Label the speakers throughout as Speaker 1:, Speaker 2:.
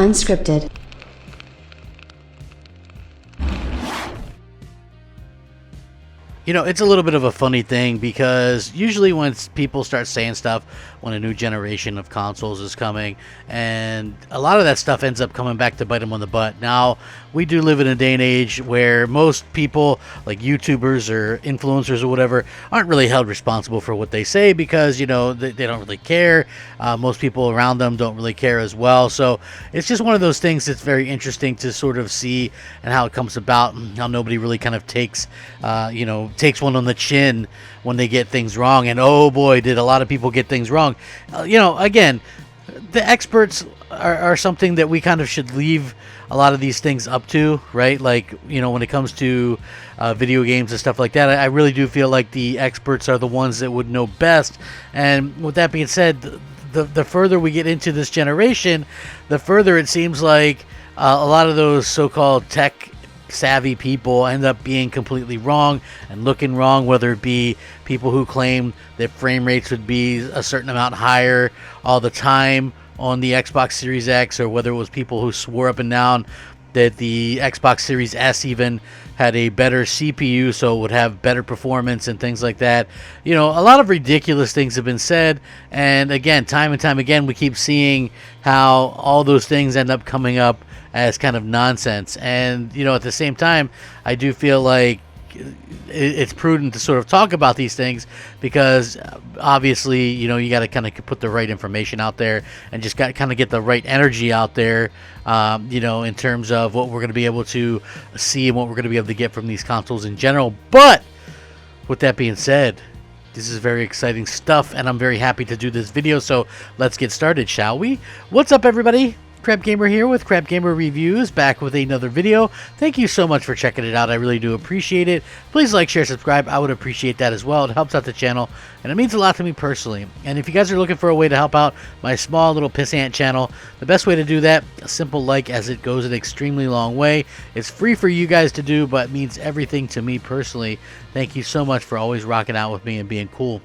Speaker 1: Unscripted.
Speaker 2: You know, it's a little bit of a funny thing because usually when people start saying stuff when a new generation of consoles is coming, and a lot of that stuff ends up coming back to bite them on the butt. Now, we do live in a day and age where most people, like YouTubers or influencers or whatever, aren't really held responsible for what they say because, you know, they don't really care. Most people around them don't really care as well. So it's just one of those things that's very interesting to sort of see and how it comes about and how nobody really kind of takes one on the chin when they get things wrong. And oh boy, did a lot of people get things wrong. Again, the experts are something that we kind of should leave a lot of these things up to, right? Like, when it comes to video games and stuff like that, I really do feel like the experts are the ones that would know best. And with that being said, the further we get into this generation, the further it seems like a lot of those so-called tech savvy people end up being completely wrong and looking wrong, whether it be people who claim that frame rates would be a certain amount higher all the time on the Xbox Series X, or whether it was people who swore up and down that the Xbox Series S even had a better CPU so it would have better performance and things like that. A lot of ridiculous things have been said, and again, time and time again, we keep seeing how all those things end up coming up as kind of nonsense. And at the same time, I do feel like it's prudent to sort of talk about these things because obviously you got to kind of put the right information out there and just got to kind of get the right energy out there, in terms of what we're going to be able to see and what we're going to be able to get from these consoles in general. But with that being said, this is very exciting stuff, and I'm very happy to do this video, so let's get started, shall we? What's up, everybody? Crapgamer here with Crapgamer Reviews, back with another video. Thank you so much for checking it out. I really do appreciate it. Please like, share, subscribe. I would appreciate that as well. It helps out the channel, and it means a lot to me personally. And if you guys are looking for a way to help out my small little pissant channel, the best way to do that, a simple like, as it goes an extremely long way. It's free for you guys to do, but means everything to me personally. Thank you so much for always rocking out with me and being cool.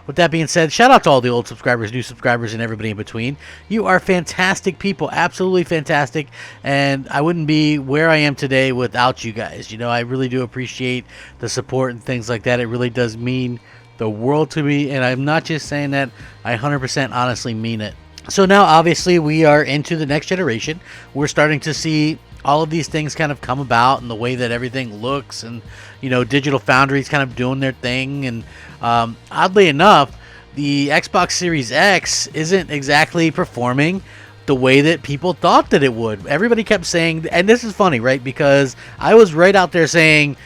Speaker 2: With that being said, shout out to all the old subscribers, new subscribers, and everybody in between. You are fantastic people, absolutely fantastic, and I wouldn't be where I am today without you guys. I really do appreciate the support and things like that. It really does mean the world to me, and I'm not just saying that, I 100% honestly mean it. So now, obviously, we are into the next generation. We're starting to see all of these things kind of come about, and the way that everything looks, and Digital Foundry's kind of doing their thing, and oddly enough, the Xbox Series X isn't exactly performing the way that people thought that it would. Everybody kept saying, and this is funny, right? Because I was right out there saying,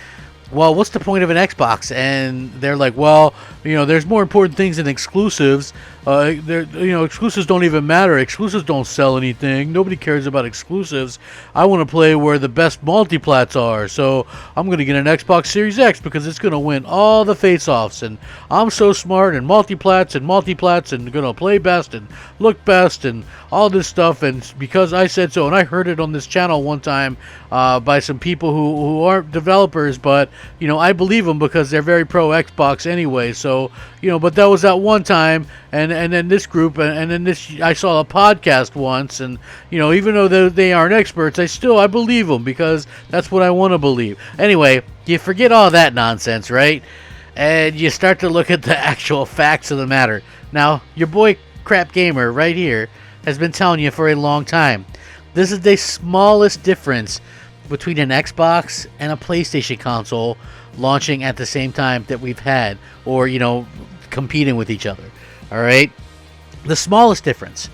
Speaker 2: well, what's the point of an Xbox? And they're like, well, there's more important things than exclusives. Exclusives don't even matter. Exclusives don't sell anything. Nobody cares about exclusives. I want to play where the best multiplats are. So I'm going to get an Xbox Series X because it's going to win all the face-offs. And I'm so smart, and multiplats and going to play best and look best and all this stuff. And because I said so, and I heard it on this channel one time by some people who aren't developers, but I believe them because they're very pro Xbox anyway. So but that was that one time, and then this group, and then this, I saw a podcast once, and even though they aren't experts, I believe them because that's what I want to believe. Anyway, you forget all that nonsense, right? And you start to look at the actual facts of the matter. Now, your boy Crapgamer right here has been telling you for a long time, this is the smallest difference between an Xbox and a PlayStation console launching at the same time that we've had, or competing with each other. All right, the smallest difference.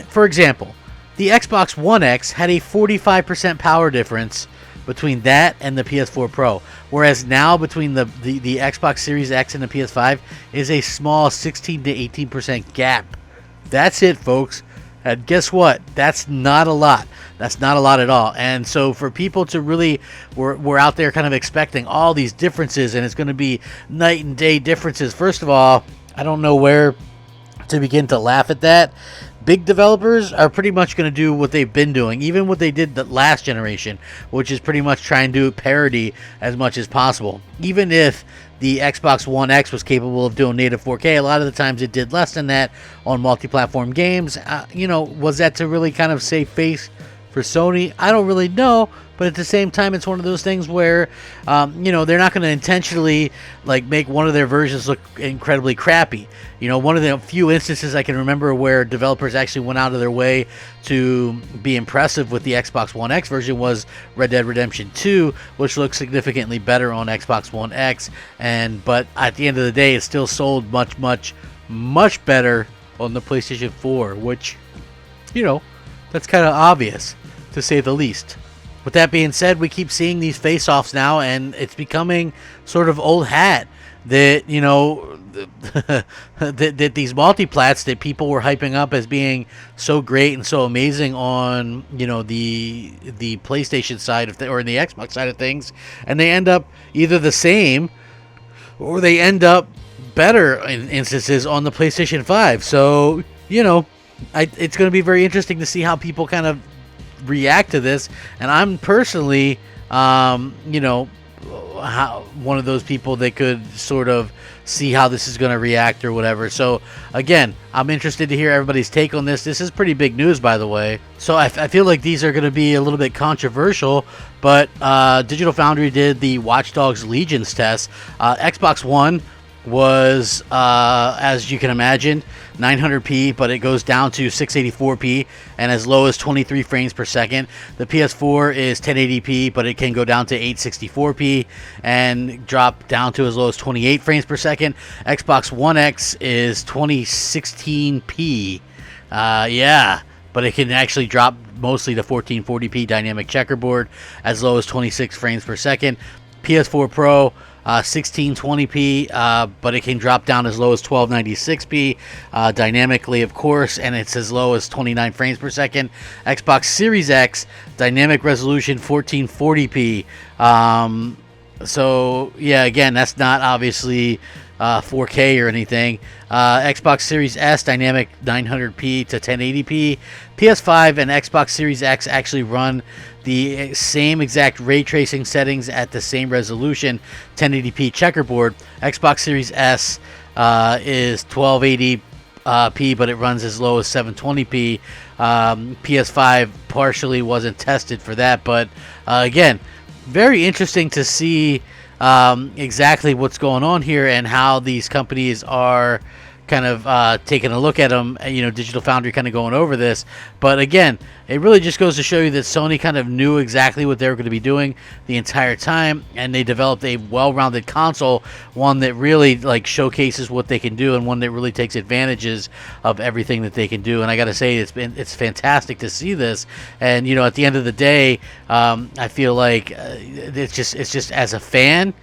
Speaker 2: For example, the Xbox One X had a 45% power difference between that and the PS4 Pro, whereas now between the Xbox Series X and the PS5 is a small 16 to 18% gap. That's it, folks. And guess what? That's not a lot. That's not a lot at all. And so for people to really, we're out there kind of expecting all these differences, and it's going to be night and day differences. First of all, I don't know where to begin to laugh at that, big developers are pretty much going to do what they've been doing, even what they did the last generation, which is pretty much try and do parity as much as possible. Even if the Xbox One X was capable of doing native 4K, a lot of the times it did less than that on multi-platform games. Was that to really kind of save face for Sony? I don't really know, but at the same time, it's one of those things where, they're not going to intentionally make one of their versions look incredibly crappy. One of the few instances I can remember where developers actually went out of their way to be impressive with the Xbox One X version was Red Dead Redemption 2, which looks significantly better on Xbox One X. But at the end of the day, it still sold much, much, much better on the PlayStation 4, which, that's kind of obvious, to say the least. With that being said, we keep seeing these face-offs now, and it's becoming sort of old hat that, that these multiplats that people were hyping up as being so great and so amazing on, the PlayStation side or the Xbox side of things, and they end up either the same or they end up better in instances on the PlayStation 5. So, it's going to be very interesting to see how people kind of react to this, and I'm personally one of those people that could sort of see how this is going to react or whatever. So again, I'm interested to hear everybody's take on this. This is pretty big news, by the way, so I feel like these are going to be a little bit controversial, but Digital Foundry did the Watch Dogs Legions test. Xbox One was, as you can imagine, 900p, but it goes down to 684p and as low as 23 frames per second. The PS4 is 1080p, but it can go down to 864p and drop down to as low as 28 frames per second. Xbox One X is 2016p. But it can actually drop mostly to 1440p dynamic checkerboard as low as 26 frames per second. PS4 Pro, 1620p, but it can drop down as low as 1296p dynamically, of course, and it's as low as 29 frames per second. Xbox Series X, dynamic resolution 1440p. So yeah, again, that's not obviously 4K or anything. Xbox Series S, dynamic 900p to 1080p. PS5 and Xbox Series X actually run the same exact ray tracing settings at the same resolution, 1080p checkerboard. Xbox Series S is 1280p, but it runs as low as 720p. PS5 partially wasn't tested for that, but again, very interesting to see exactly what's going on here and how these companies are kind of taking a look at them. Digital Foundry kind of going over this, but again, it really just goes to show you that Sony kind of knew exactly what they were going to be doing the entire time, and they developed a well-rounded console, one that really showcases what they can do and one that really takes advantages of everything that they can do. And I got to say, it's fantastic to see this. And at the end of the day, I feel like it's just as a fan,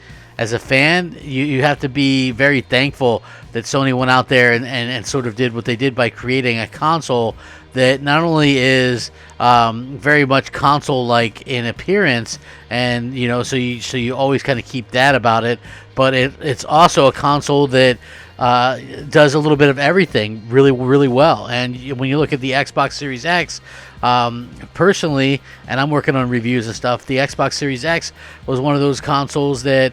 Speaker 2: you have to be very thankful that Sony went out there and sort of did what they did by creating a console that not only is very much console-like in appearance, and so you always kind of keep that about it, but it's also a console that does a little bit of everything really, really well. And when you look at the Xbox Series X, personally, and I'm working on reviews and stuff, the Xbox Series X was one of those consoles that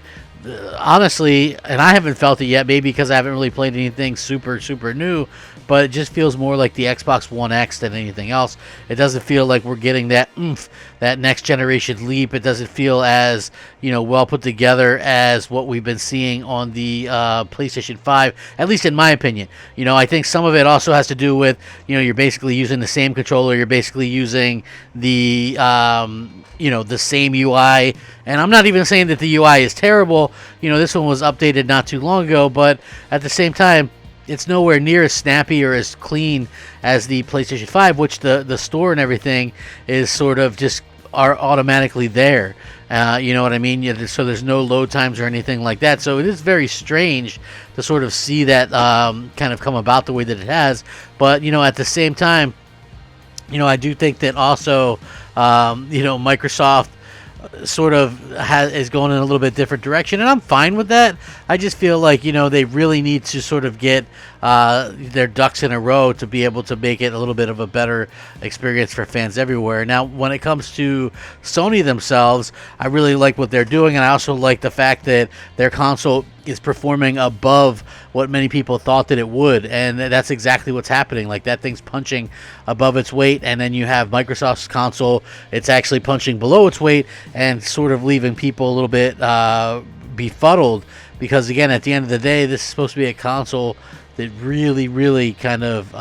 Speaker 2: honestly, and I haven't felt it yet, maybe because I haven't really played anything super, super new, but it just feels more like the Xbox One X than anything else. It doesn't feel like we're getting that oomph, that next generation leap. It doesn't feel as, well put together as what we've been seeing on the PlayStation 5, at least in my opinion. I think some of it also has to do with, you're basically using the same controller, you're basically using the the same UI, and I'm not even saying that the UI is terrible. This one was updated not too long ago, but at the same time, it's nowhere near as snappy or as clean as the PlayStation 5, which the store and everything is sort of just are automatically there. You know what I mean? So there's no load times or anything like that. So it is very strange to sort of see that kind of come about the way that it has. But, at the same time, I do think that also, Microsoft sort of is going in a little bit different direction, and I'm fine with that. I just feel like they really need to sort of get their ducks in a row to be able to make it a little bit of a better experience for fans everywhere. Now, when it comes to Sony themselves, I really like what they're doing, and I also like the fact that their console is performing above what many people thought that it would, and that's exactly what's happening. Like, that thing's punching above its weight, and then you have Microsoft's console, it's actually punching below its weight and sort of leaving people a little bit befuddled, because again, at the end of the day, this is supposed to be a console that really kind of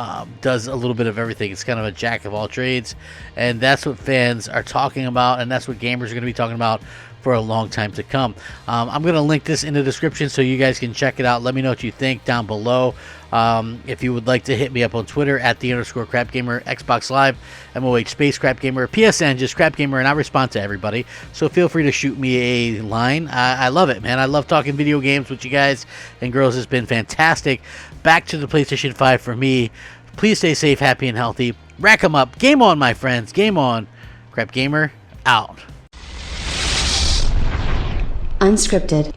Speaker 2: does a little bit of everything. It's kind of a jack of all trades, and that's what fans are talking about, and that's what gamers are going to be talking about for a long time to come. I'm going to link this in the description so you guys can check it out. Let me know what you think down below. If you would like to hit me up on Twitter at @the_Crapgamer, Xbox Live, MOH space Crapgamer, PSN just Crapgamer, and I respond to everybody. So feel free to shoot me a line. I love it, man. I love talking video games with you guys and girls. It's been fantastic. Back to the PlayStation 5 for me. Please stay safe, happy, and healthy. Rack 'em up. Game on, my friends. Game on. Crapgamer out.
Speaker 1: Unscripted.